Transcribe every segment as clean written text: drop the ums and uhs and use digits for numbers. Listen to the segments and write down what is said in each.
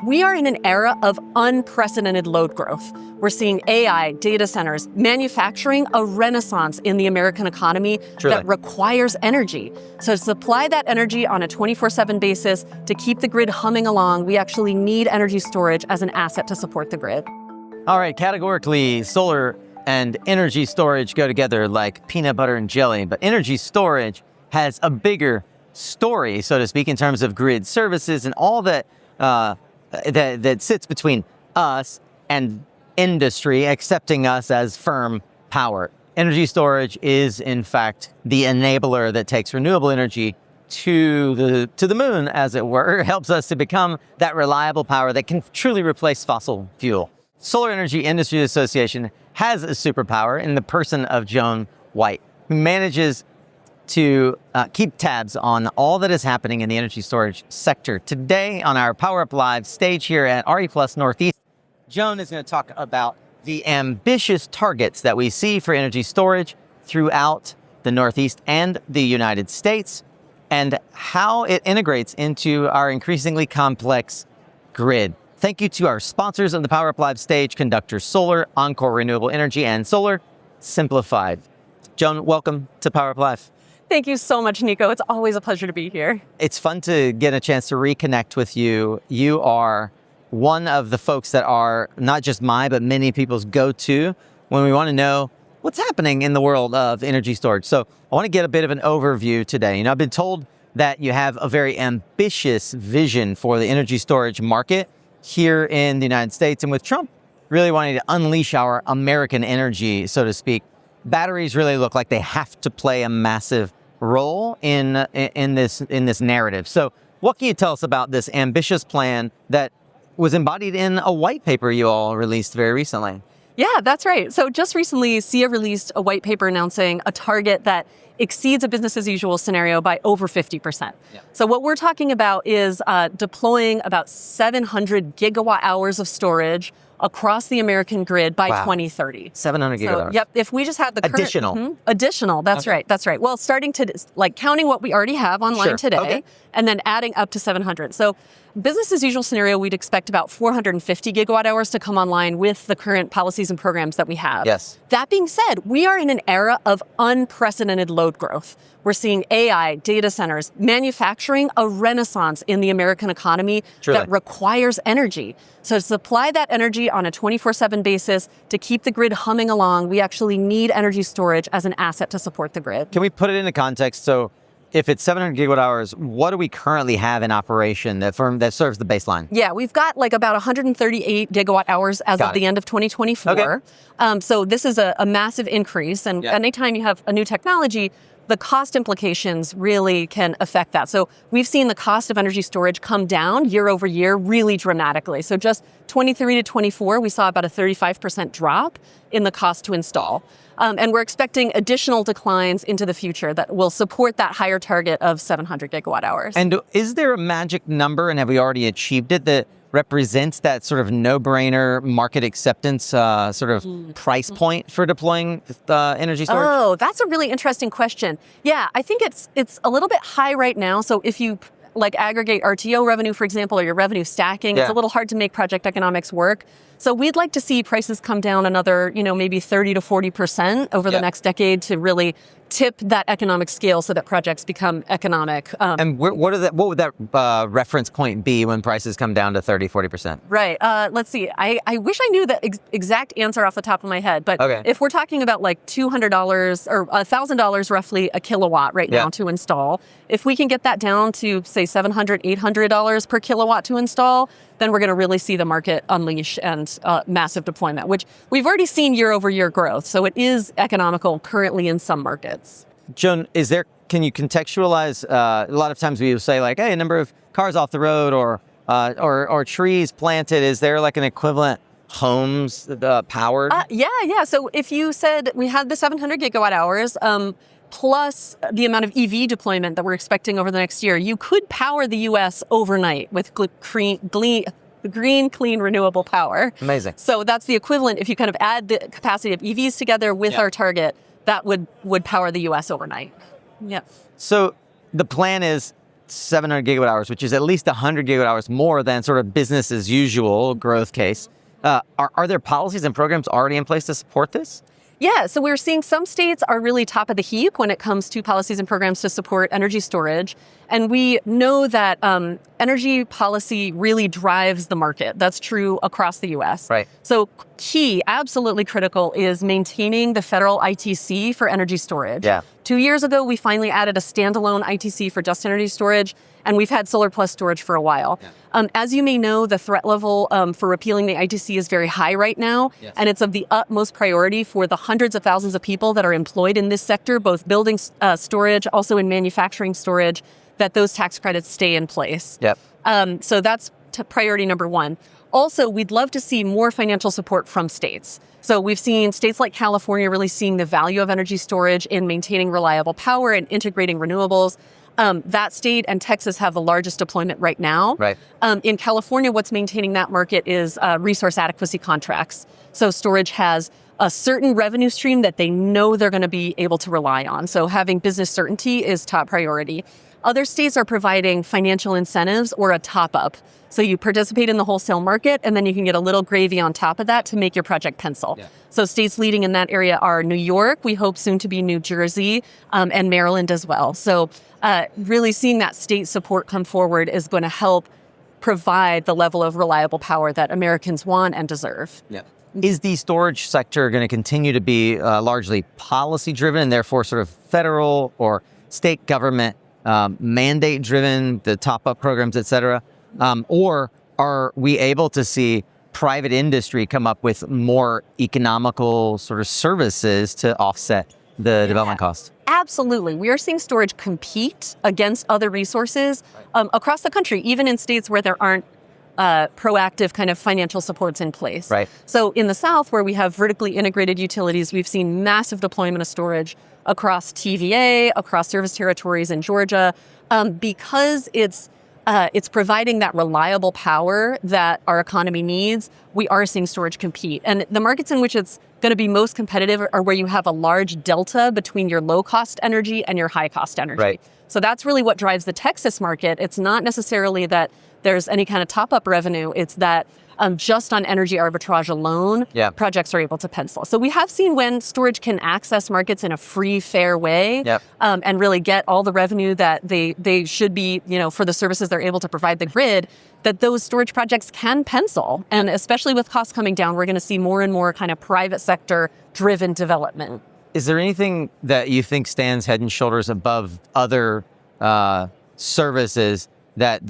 We are in an era of unprecedented load growth. We're seeing AI, data centers, manufacturing, a renaissance in the American economy that requires energy. So to supply that energy on a 24/7 basis, to keep the grid humming along, we actually need energy storage as an asset to support the grid. All right, categorically, solar and energy storage go together like peanut butter and jelly, but energy storage has a bigger story, so to speak, in terms of grid services and all that that sits between us and industry accepting us as firm power. Energy storage is, in fact, the enabler that takes renewable energy to the moon, as it were. It helps us to become that reliable power that can truly replace fossil fuel. Solar Energy Industry Association has a superpower in the person of Joan White, who manages to keep tabs on all that is happening in the energy storage sector. Today on our PowerUp Live stage here at RE+ Northeast, Joan is going to talk about the ambitious targets that we see for energy storage throughout the Northeast and the United States, and how it integrates into our increasingly complex grid. Thank you to our sponsors of the PowerUp Live stage, Conductor Solar, Encore Renewable Energy, and Solar Simplified. Joan, welcome to PowerUp Live. Thank you so much, Nico. It's always a pleasure to be here. It's fun to get a chance to reconnect with you. You are one of the folks that are not just my, but many people's go-to when we want to know what's happening in the world of energy storage. So I want to get a bit of an overview today. You know, I've been told that you have a very ambitious vision for the energy storage market here in the United States. And with Trump really wanting to unleash our American energy, so to speak, batteries really look like they have to play a massive role in this narrative. So what can you tell us about this ambitious plan that was embodied in a white paper you all released very recently? Yeah, that's right. So just recently, SEIA released a white paper announcing a target that exceeds a business as usual scenario by over 50%. Yeah. So what we're talking about is deploying about 700 gigawatt hours of storage across the American grid by 2030. 700 gigawatt hours. Yep. If we just had the current... Additional. That's right. That's right. Well, starting to, like, counting what we already have online today, and then adding up to 700. So business as usual scenario, we'd expect about 450 gigawatt hours to come online with the current policies and programs that we have. Yes. That being said, we are in an era of unprecedented load growth. We're seeing AI, data centers, manufacturing, a renaissance in the American economy that requires energy. So to supply that energy on a 24/7 basis, to keep the grid humming along, we actually need energy storage as an asset to support the grid. Can we put it into context? So if it's 700 gigawatt hours, what do we currently have in operation that serves the baseline? Yeah, we've got like about 138 gigawatt hours as of the end of 2024. So this is a massive increase. And anytime you have a new technology, the cost implications really can affect that. So we've seen the cost of energy storage come down year over year really dramatically. So just 23 to 24, we saw about a 35% drop in the cost to install. And we're expecting additional declines into the future that will support that higher target of 700 gigawatt hours. And is there a magic number, and have we already achieved it, that represents that sort of no-brainer market acceptance sort of price point for deploying energy storage? Oh, that's a really interesting question. Yeah, I think it's a little bit high right now. So if you like aggregate RTO revenue, for example, or your revenue stacking, it's a little hard to make project economics work. So we'd like to see prices come down another, maybe 30 to 40% over the next decade to really tip that economic scale so that projects become economic. And what would that reference point be when prices come down to 30, 40%? Right. Let's see. I wish I knew the exact answer off the top of my head. But if we're talking about like $200 or $1,000 roughly a kilowatt right now to install, if we can get that down to, say, $700, $800 per kilowatt to install, then we're going to really see the market unleash and massive deployment, which we've already seen year over year growth. So it is economical currently in some markets. Joan, can you contextualize, a lot of times we will say like, hey, a number of cars off the road or trees planted. Is there like an equivalent homes powered? Yeah. So if you said we had the 700 gigawatt hours, plus the amount of EV deployment that we're expecting over the next year, you could power the U.S. overnight with green, clean, renewable power. Amazing. So that's the equivalent. If you kind of add the capacity of EVs together with our target, that would power the U.S. overnight. Yeah. So the plan is 700 gigawatt hours, which is at least 100 gigawatt hours more than sort of business as usual growth case. Are there policies and programs already in place to support this? Yeah, so we're seeing some states are really top of the heap when it comes to policies and programs to support energy storage. And we know that energy policy really drives the market. That's true across the U.S. Right. So key, absolutely critical, is maintaining the federal ITC for energy storage. Yeah. 2 years ago, we finally added a standalone ITC for just energy storage, and we've had solar plus storage for a while. Yeah. As you may know, the threat level for repealing the ITC is very high right now, yes. And it's of the utmost priority for the hundreds of thousands of people that are employed in this sector, both building storage, also in manufacturing storage, that those tax credits stay in place. Yep. So that's priority number one. Also, we'd love to see more financial support from states. So we've seen states like California really seeing the value of energy storage in maintaining reliable power and integrating renewables. That state and Texas have the largest deployment right now. Right. In California, what's maintaining that market is resource adequacy contracts. So storage has a certain revenue stream that they know they're going to be able to rely on. So having business certainty is top priority. Other states are providing financial incentives or a top-up. So you participate in the wholesale market, and then you can get a little gravy on top of that to make your project pencil. Yeah. So states leading in that area are New York, we hope soon to be New Jersey, and Maryland as well. So really seeing that state support come forward is going to help provide the level of reliable power that Americans want and deserve. Yeah. Is the storage sector going to continue to be largely policy-driven, and therefore sort of federal or state government mandate-driven, the top-up programs, et cetera? Or are we able to see private industry come up with more economical sort of services to offset the development costs? Absolutely. We are seeing storage compete against other resources across the country, even in states where there aren't proactive kind of financial supports in place. Right. So in the South, where we have vertically integrated utilities, we've seen massive deployment of storage across TVA, across service territories in Georgia, because it's providing that reliable power that our economy needs. We are seeing storage compete. And the markets in which it's going to be most competitive are where you have a large delta between your low-cost energy and your high-cost energy. Right. So that's really what drives the Texas market. It's not necessarily that there's any kind of top-up revenue. It's that just on energy arbitrage alone, projects are able to pencil. So we have seen when storage can access markets in a free, fair way, and really get all the revenue that they should be, for the services they're able to provide the grid, that those storage projects can pencil. And especially with costs coming down, we're going to see more and more kind of private sector driven development. Is there anything that you think stands head and shoulders above other services that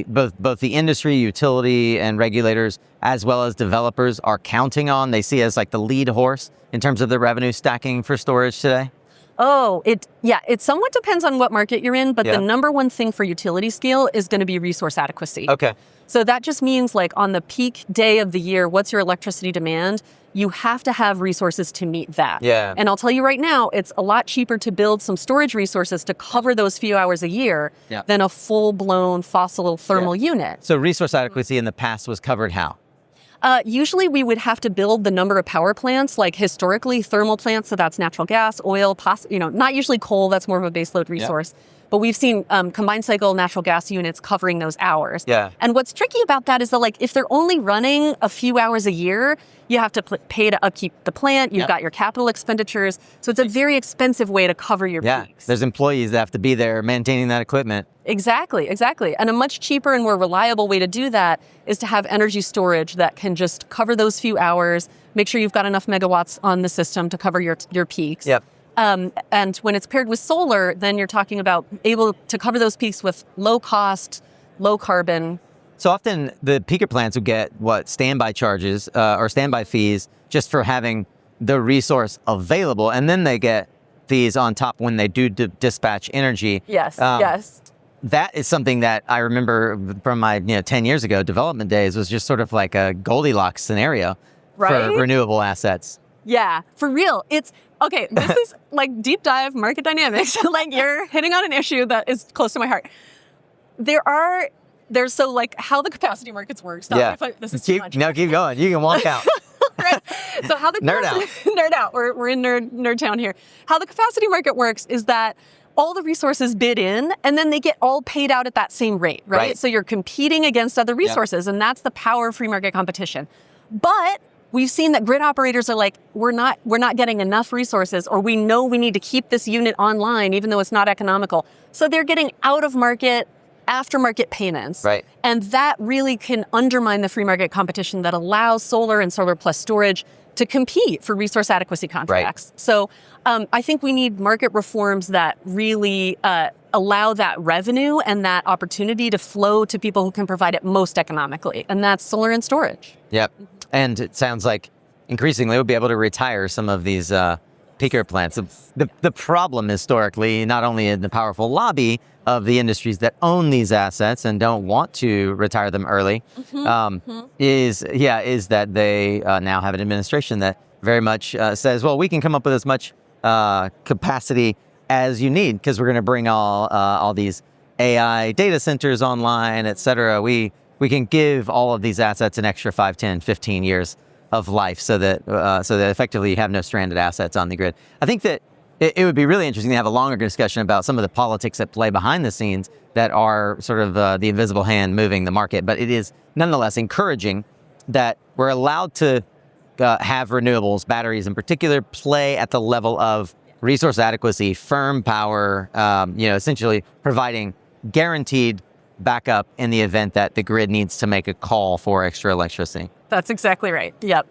both the industry, utility, and regulators, as well as developers, are counting on? They see as like the lead horse in terms of the revenue stacking for storage today? It somewhat depends on what market you're in, but the number one thing for utility scale is going to be resource adequacy. Okay. So that just means like on the peak day of the year, what's your electricity demand? You have to have resources to meet that. Yeah. And I'll tell you right now, it's a lot cheaper to build some storage resources to cover those few hours a year than a full-blown fossil thermal unit. So resource adequacy in the past was covered how? Usually we would have to build the number of power plants, like historically thermal plants, so that's natural gas, oil, not usually coal, that's more of a baseload resource. But we've seen combined cycle natural gas units covering those hours. Yeah. And what's tricky about that is that, like, if they're only running a few hours a year, you have to pay to upkeep the plant. You've got your capital expenditures. So it's a very expensive way to cover your peaks. There's employees that have to be there maintaining that equipment. Exactly. And a much cheaper and more reliable way to do that is to have energy storage that can just cover those few hours, make sure you've got enough megawatts on the system to cover your peaks. Yep. And when it's paired with solar, then you're talking about able to cover those peaks with low cost, low carbon. So often the peaker plants would get standby charges or standby fees just for having the resource available, and then they get fees on top when they do dispatch energy. Yes. That is something that I remember from my 10 years ago development days was just sort of like a Goldilocks scenario for renewable assets. Yeah, for real. Okay, this is like deep dive market dynamics. Like you're hitting on an issue that is close to my heart. There's how the capacity markets work. This is too much. No, keep going. You can walk out. Right. So how the nerd out. Nerd out. We're in nerd town here. How the capacity market works is that all the resources bid in, and then they get all paid out at that same rate, right? So you're competing against other resources, and that's the power of free market competition. But we've seen that grid operators are like, we're not getting enough resources, or we know we need to keep this unit online even though it's not economical. So they're getting out of market, aftermarket payments. And that really can undermine the free market competition that allows solar and solar plus storage to compete for resource adequacy contracts. So I think we need market reforms that really allow that revenue and that opportunity to flow to people who can provide it most economically, and that's solar and storage. And it sounds like increasingly we'll be able to retire some of these peaker plants. The problem historically, not only in the powerful lobby of the industries that own these assets and don't want to retire them early, is that they now have an administration that very much says, well, we can come up with as much capacity as you need because we're going to bring all these AI data centers online, et cetera. We can give all of these assets an extra 5, 10, 15 years of life so that effectively you have no stranded assets on the grid. I think that it would be really interesting to have a longer discussion about some of the politics that play behind the scenes that are sort of the invisible hand moving the market. But it is nonetheless encouraging that we're allowed to have renewables, batteries in particular, play at the level of resource adequacy, firm power, essentially providing guaranteed backup in the event that the grid needs to make a call for extra electricity. That's exactly right. Yep.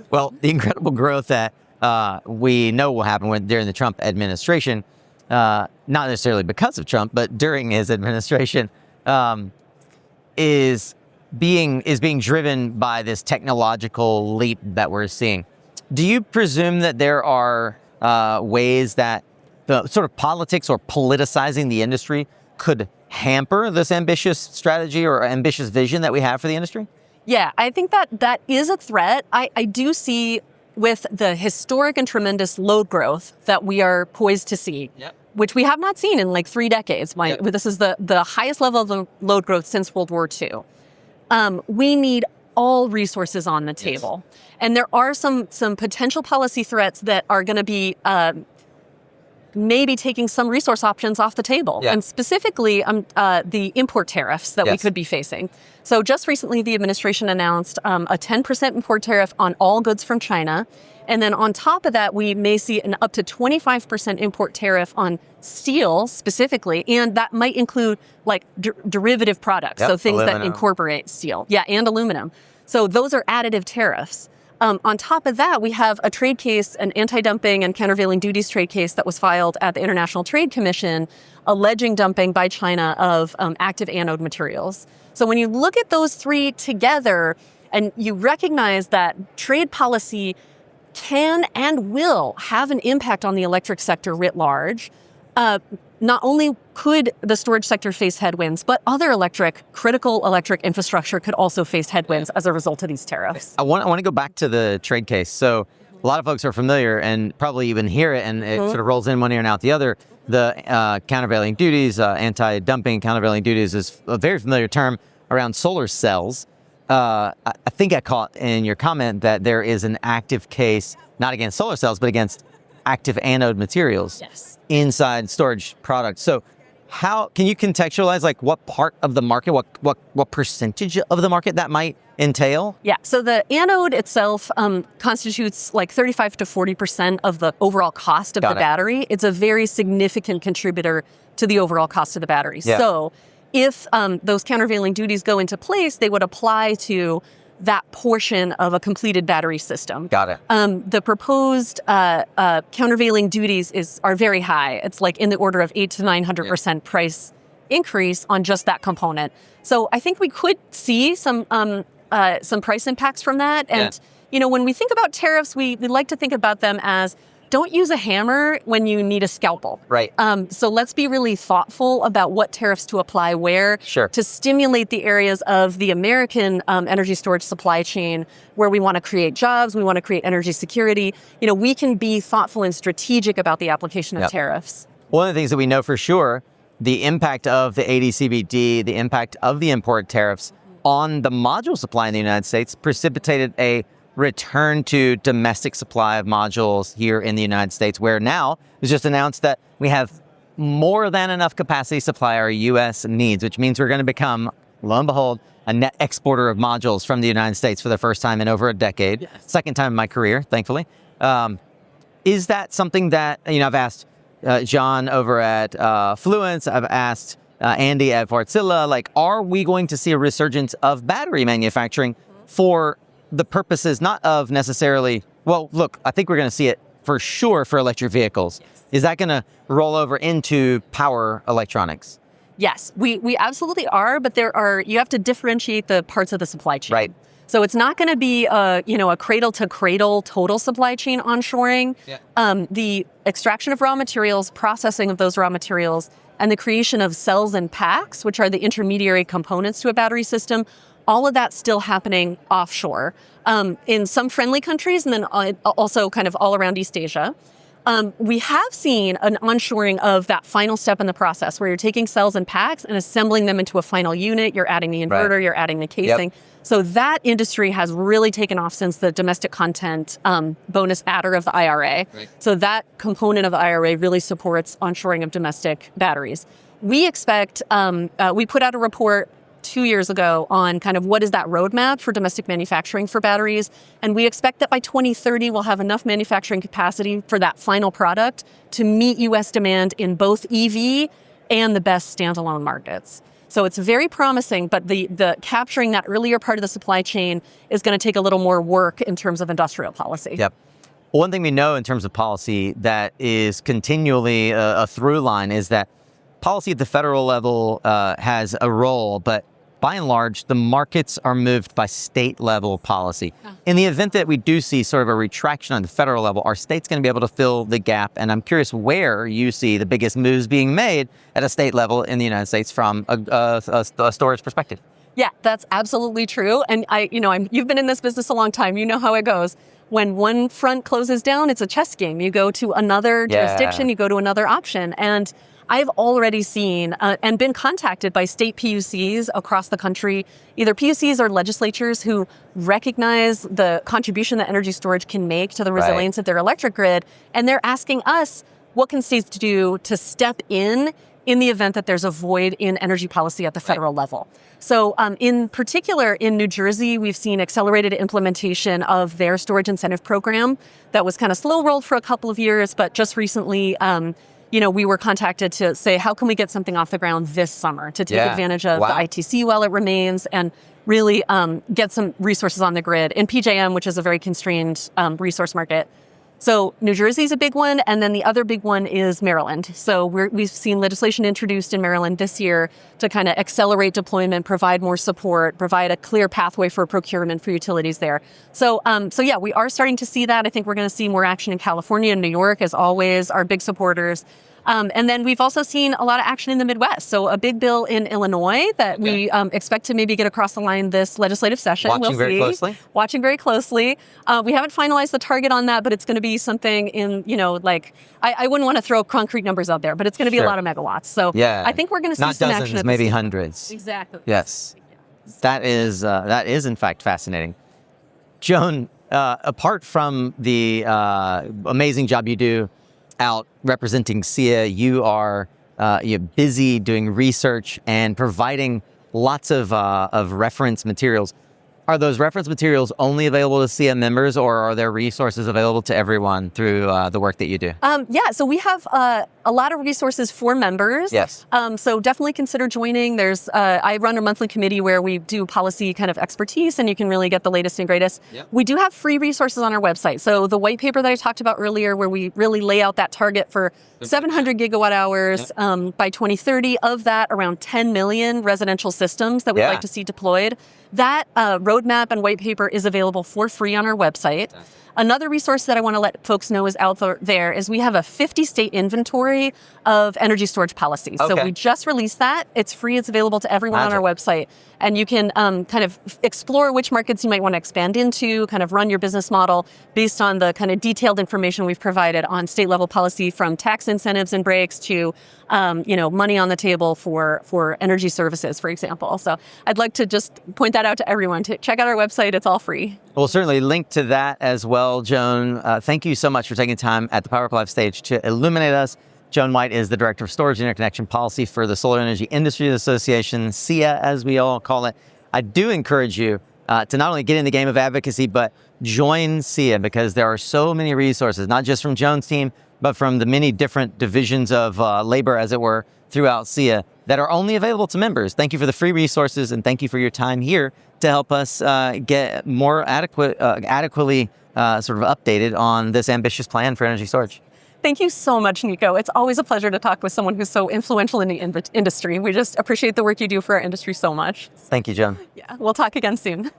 Well, the incredible growth that we know will happen during the Trump administration, not necessarily because of Trump, but during his administration, is being driven by this technological leap that we're seeing. Do you presume that there are ways that the sort of politics or politicizing the industry could hamper this ambitious strategy or ambitious vision that we have for the industry? Yeah, I think that is a threat. I do see with the historic and tremendous load growth that we are poised to see, which we have not seen in like 3 decades. This is the highest level of load growth since World War II. We need all resources on the table. And there are some potential policy threats that are going to be maybe taking some resource options off the table, and specifically the import tariffs that we could be facing. So just recently, the administration announced a 10% import tariff on all goods from China. And then on top of that, we may see an up to 25% import tariff on steel specifically, and that might include like derivative products, so things that incorporate steel. And aluminum. So those are additive tariffs. On top of that, we have a trade case, an anti-dumping and countervailing duties trade case that was filed at the International Trade Commission alleging dumping by China of active anode materials. So when you look at those three together and you recognize that trade policy can and will have an impact on the electric sector writ large, not only could the storage sector face headwinds, but other critical electric infrastructure could also face headwinds as a result of these tariffs. I want to go back to the trade case. So a lot of folks are familiar and probably even hear it, and it sort of rolls in one ear and out the other. The countervailing duties, anti-dumping countervailing duties is a very familiar term around solar cells. I think I caught in your comment that there is an active case, not against solar cells, but against active anode materials inside storage products. So how can you contextualize like what part of the market, what percentage of the market that might entail? Yeah, so the anode itself constitutes like 35 to 40% of the overall cost of the battery. It's a very significant contributor to the overall cost of the battery. So if those countervailing duties go into place, they would apply to that portion of a completed battery system. The proposed countervailing duties are very high. It's like in the order of 800 to 900% price increase on just that component. So I think we could see some price impacts from that. And when we think about tariffs, we like to think about them as don't use a hammer when you need a scalpel. So let's be really thoughtful about what tariffs to apply where to stimulate the areas of the American energy storage supply chain where we want to create jobs, we want to create energy security. We can be thoughtful and strategic about the application of tariffs. One of the things that we know for sure, the impact of the AD/CVD, the impact of the import tariffs on the module supply in the United States precipitated a return to domestic supply of modules here in the United States, where now it was just announced that we have more than enough capacity to supply our U.S. needs, which means we're going to become, lo and behold, a net exporter of modules from the United States for the first time in over a decade. Yes. Second time in my career, thankfully. Is that something that, I've asked John over at Fluence, I've asked Andy at Wärtsilä, like, are we going to see a resurgence of battery manufacturing for the purposes not of necessarily, well, look, I think we're going to see it for sure for electric vehicles. Yes. Is that going to roll over into power electronics? Yes, we absolutely are, but you have to differentiate the parts of the supply chain. Right. So it's not going to be a cradle to cradle total supply chain onshoring. Yeah. The extraction of raw materials, processing of those raw materials, and the creation of cells and packs, which are the intermediary components to a battery system, all of that's still happening offshore in some friendly countries, and then also kind of all around East Asia. We have seen an onshoring of that final step in the process where you're taking cells and packs and assembling them into a final unit. You're adding the inverter, Right. you're adding the casing. Yep. So that industry has really taken off since the domestic content bonus adder of the IRA. Right. So that component of the IRA really supports onshoring of domestic batteries. We expect, we put out a report 2 years ago on kind of what is that roadmap for domestic manufacturing for batteries. And we expect that by 2030, we'll have enough manufacturing capacity for that final product to meet US demand in both EV and the best standalone markets. So it's very promising, but the capturing that earlier part of the supply chain is going to take a little more work in terms of industrial policy. Yep. One thing we know in terms of policy that is continually a through line is that policy at the federal level has a role, but by and large, the markets are moved by state level policy. Oh. In the event that we do see sort of a retraction on the federal level, are states going to be able to fill the gap? And I'm curious where you see the biggest moves being made at a state level in the United States from a storage perspective. Yeah, that's absolutely true. And you've been in this business a long time. You know how it goes. When one front closes down, it's a chess game. You go to another jurisdiction, you go to another option. And I've already seen and been contacted by state PUCs across the country, either PUCs or legislatures who recognize the contribution that energy storage can make to the resilience of their electric grid. And they're asking us, what can states do to step in the event that there's a void in energy policy at the federal level? So in particular, in New Jersey, we've seen accelerated implementation of their storage incentive program that was kind of slow rolled for a couple of years, but just recently, we were contacted to say, how can we get something off the ground this summer to take advantage of the ITC while it remains and really get some resources on the grid in PJM, which is a very constrained resource market. So New Jersey's a big one, and then the other big one is Maryland. So we've seen legislation introduced in Maryland this year to kind of accelerate deployment, provide more support, provide a clear pathway for procurement for utilities there. So yeah, we are starting to see that. I think we're going to see more action in California and New York, as always, are big supporters. And then we've also seen a lot of action in the Midwest. So a big bill in Illinois that we expect to maybe get across the line this legislative session. Watching very closely. Watching very closely. We haven't finalized the target on that, but it's going to be something in, I wouldn't want to throw concrete numbers out there, but it's going to be a lot of megawatts. So I think we're going to see not some dozens, action at maybe the hundreds. Exactly. Yes. That is in fact fascinating. Joan, apart from the amazing job you do out representing SEIA, you are you're busy doing research and providing lots of reference materials. Are those reference materials only available to SEIA members, or are there resources available to everyone through the work that you do? So we have a lot of resources for members. Yes. So definitely consider joining. There's I run a monthly committee where we do policy kind of expertise, and you can really get the latest and greatest. Yep. We do have free resources on our website. So the white paper that I talked about earlier, where we really lay out that target for 700 gigawatt hours by 2030, of that around 10 million residential systems that we'd like to see deployed. That roadmap and white paper is available for free on our website. Another resource that I want to let folks know is out there is we have a 50-state inventory of energy storage policies. Okay. So we just released that. It's free. It's available to everyone on our website. And you can kind of explore which markets you might want to expand into, kind of run your business model based on the kind of detailed information we've provided on state-level policy, from tax incentives and breaks to money on the table for energy services, for example. So I'd like to just point that out to everyone. To check out our website. It's all free. We'll certainly link to that as well, Joan. Thank you so much for taking time at the PowerUp Live stage to illuminate us Joan White is the Director of Storage Interconnection Policy for the Solar Energy Industry Association, SEIA, as we all call it. I do encourage you to not only get in the game of advocacy, but join SEIA, because there are so many resources, not just from Joan's team, but from the many different divisions of labor, as it were, throughout SEIA that are only available to members. Thank you for the free resources, and thank you for your time here to help us get more adequately sort of updated on this ambitious plan for energy storage. Thank you so much, Nico. It's always a pleasure to talk with someone who's so influential in the industry. We just appreciate the work you do for our industry so much. Thank you, Joan. Yeah, we'll talk again soon.